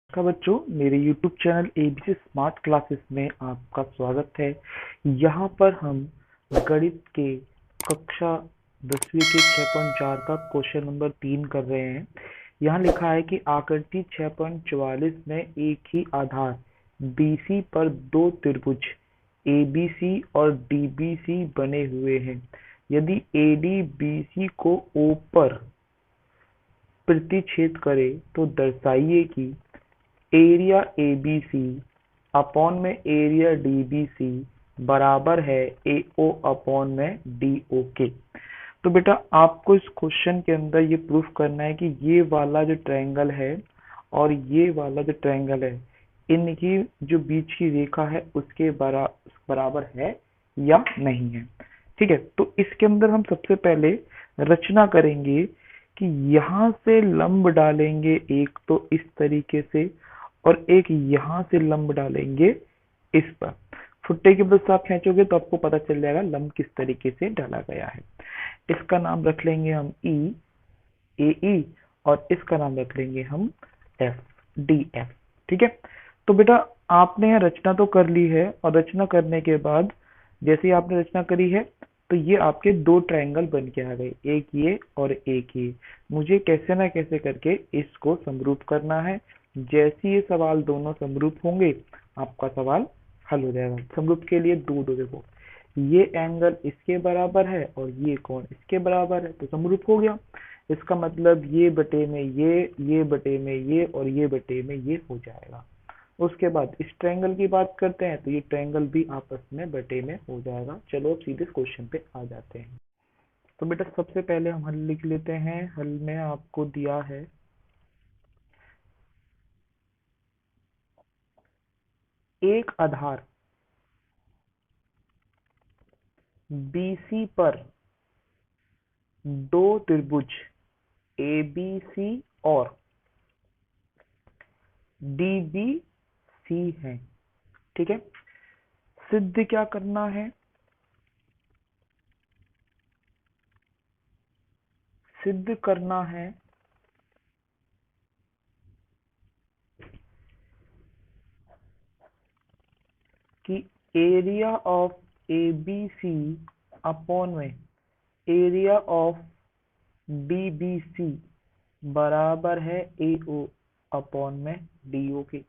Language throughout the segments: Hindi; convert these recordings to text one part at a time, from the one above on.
नमस्कार बच्चों, मेरे YouTube channel ABC smart classes में आपका स्वागत है। यहाँ पर हम गणित के कक्षा 10वीं के 6.4 का क्वेश्चन नंबर 3 कर रहे हैं। यहाँ लिखा है कि आकृति 6.44 में एक ही आधार BC पर दो त्रिभुज ABC और DBC बने हुए हैं। यदि AD BC को O पर प्रतिच्छेद करे तो दर्शाइए कि एरिया ABC अपॉन में एरिया DBC बराबर है AO अपॉन में DO के। तो बेटा आपको इस क्वेश्चन के अंदर ये प्रूफ करना है कि ये वाला जो ट्रायंगल है और ये वाला जो ट्रायंगल है, इनकी जो बीच की रेखा है उसके बराबर है या नहीं है। ठीक है, तो इसके अंदर हम सबसे पहले रचना करेंगे कि यहाँ से लंब डालेंगे एक तो इस तरीके से और एक यहाँ से लंब डालेंगे इस पर। फुट्टे के बस आप खींचोगे तो आपको पता चल जाएगा लंब किस तरीके से डाला गया है। इसका नाम रख लेंगे हम AE और इसका नाम रख लेंगे हम DF। ठीक है, तो बेटा आपने यह रचना तो कर ली है और रचना करने के बाद जैसे ही आपने रचना करी है तो ये आपके दो ट्रायंगल बन के आ गए, एक ये और एक ये। मुझे कैसे ना कैसे करके इसको समरूप करना है। जैसे ये सवाल दोनों समरूप होंगे आपका सवाल हल हो जाएगा। समरूप के लिए दो देखो, ये एंगल इसके बराबर है और ये कोण इसके बराबर है तो समरूप हो गया। इसका मतलब ये बटे में ये बटे में ये और ये बटे में ये हो जाएगा। उसके बाद इस ट्रायंगल की बात करते हैं तो ये ट्रायंगल भी आपस में बटे में हो जाएगा। चलो अब सीधे क्वेश्चन पे आ जाते हैं। तो बेटा सबसे पहले हम हल लिख लेते हैं। हल में आपको दिया है एक आधार BC पर दो त्रिभुज ABC और DBC है। ठीक है, सिद्ध क्या करना है? सिद्ध करना है कि एरिया ऑफ ABC अपॉन में एरिया ऑफ DBC बराबर है AO अपॉन में DO के।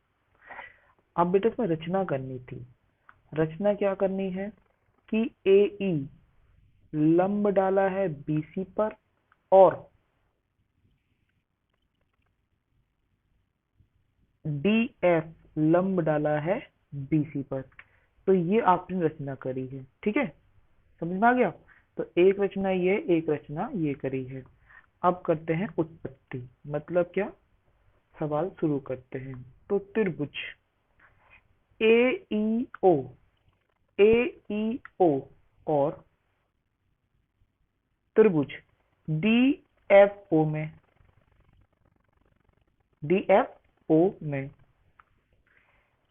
अब बेटा इसमें रचना करनी थी। रचना क्या करनी है कि AE लंब डाला है BC पर और DF लंब डाला है BC पर। तो ये आपने रचना करी है। ठीक है, समझ में आ गया। तो एक रचना ये, एक रचना ये करी है। अब करते हैं उत्पत्ति, मतलब क्या, सवाल शुरू करते हैं। तो त्रिभुज AEO AEO और त्रिभुज DFO में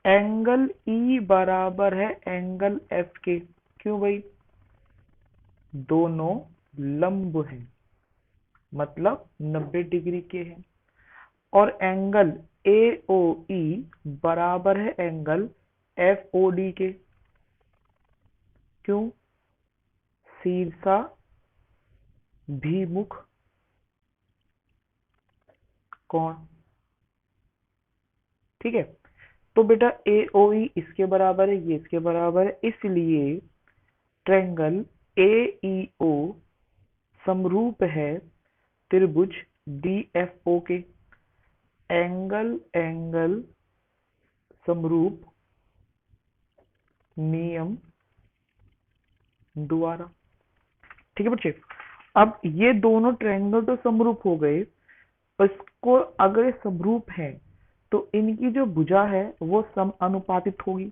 एंगल E बराबर है एंगल F के। क्यों भाई? दोनों लंब हैं, मतलब 90 डिग्री के हैं। और एंगल AOE बराबर है एंगल FOD के। क्यों? शीर्षा भिमुख कोण। ठीक है, तो बेटा AOE इसके बराबर है, ये इसके बराबर है, इसलिए ट्रायंगल AEO समरूप है त्रिभुज DFO के। एंगल समरूप नियम द्वारा। ठीक है बच्चे, अब ये दोनों ट्रायंगल तो समरूप हो गए। इसको अगर ये समरूप है तो इनकी जो भुजा है वो समानुपातित होगी।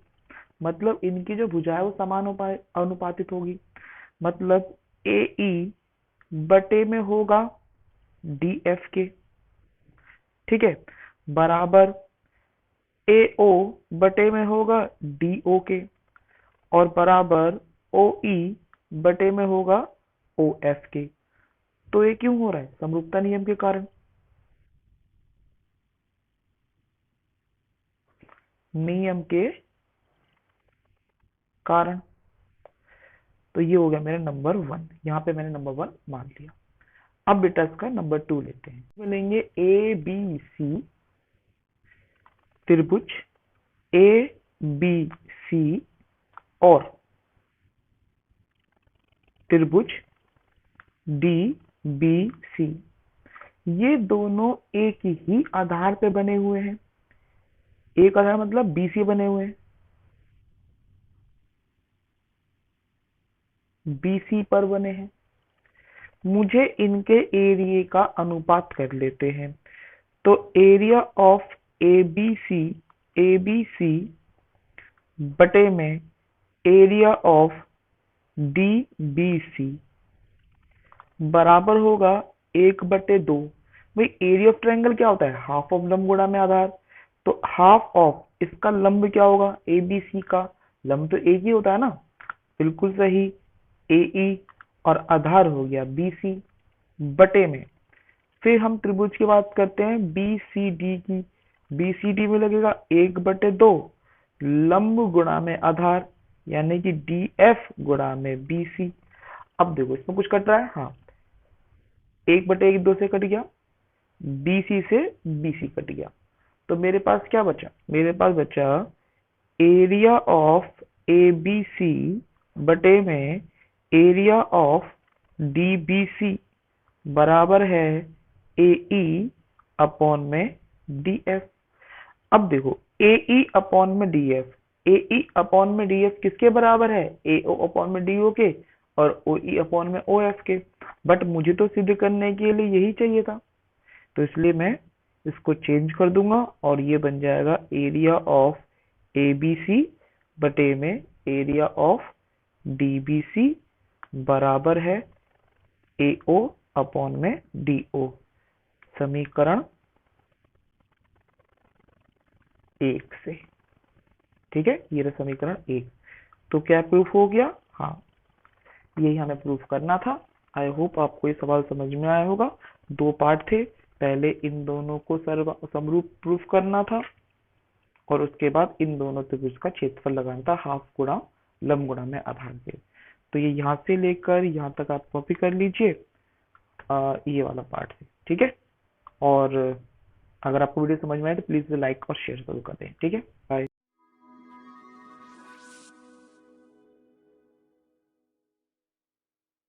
मतलब इनकी जो भुजा है वो समानुपातित होगी। मतलब AE बटे में होगा DF के। ठीक है, बराबर AO बटे में होगा DO के और बराबर OE बटे में होगा OF के। तो ये क्यों हो रहा है? समरूपता नियम के कारण। नियम के कारण। तो ये हो गया मेरा नंबर 1, यहाँ पे मैंने नंबर 1 मान लिया। अब बेटा इसका नंबर 2 लेते हैं। मिलेंगे ए बी सी त्रिभुज ए बी सी और त्रिभुज डी बी सी, ये दोनों एक ही आधार पे बने हुए हैं। एक आधार मतलब बीसी बने हुए हैं, बीसी पर बने हैं। मुझे इनके एरिया का अनुपात कर लेते हैं। तो एरिया ऑफ एबीसी बटे में एरिया ऑफ डीबीसी बराबर होगा 1/2। भाई एरिया ऑफ ट्रायंगल क्या होता है? हाफ ऑफ लंब गुणा में आधार। तो हाफ ऑफ इसका लंब क्या होगा? एबीसी का लंब तो एक ही होता है ना, बिल्कुल सही, एई, और आधार हो गया बीसी बटे में। फिर हम त्रिभुज की बात करते हैं बीसीडी की। बीसीडी में लगेगा 1/2 लंब गुणा में आधार, यानी कि डीएफ गुणा में बीसी। अब देखो इसमें कुछ कट रहा है, हाँ, 1/1 2 से कट गया, बीसी से बीसी कट गया। तो मेरे पास क्या बचा? मेरे पास बचा एरिया ऑफ एबीसी बटे में एरिया ऑफ डीबीसी बराबर है एई अपॉन में डीएफ। अब देखो एई अपॉन में डीएफ, एई अपॉन में डीएफ किसके बराबर है? एओ अपॉन में डीओ के और ओई अपॉन में ओएफ के। बट मुझे तो सिद्ध करने के लिए यही चाहिए था, तो इसलिए मैं इसको चेंज कर दूंगा और ये बन जाएगा एरिया ऑफ एबीसी बटे में एरिया ऑफ डीबीसी बराबर है एओ अपॉन में डीओ। समीकरण 1 से, ठीक है, ये रहा समीकरण 1। तो क्या प्रूफ हो गया? हाँ, यही हमें प्रूफ करना था। आई होप आपको ये सवाल समझ में आया होगा। 2 पार्ट थे, पहले इन दोनों को समरूप प्रूफ करना था और उसके बाद इन दोनों त्रिभुज का क्षेत्रफल लगाना था, हाफ गुणा लंब गुणा में आधार के। तो ये यहाँ से लेकर यहाँ तक आप कॉपी कर लीजिए, ये वाला पार्ट है, ठीक है। और अगर आपको वीडियो समझ में आए तो प्लीज लाइक और शेयर जरूर कर दें, ठीक है। बाय।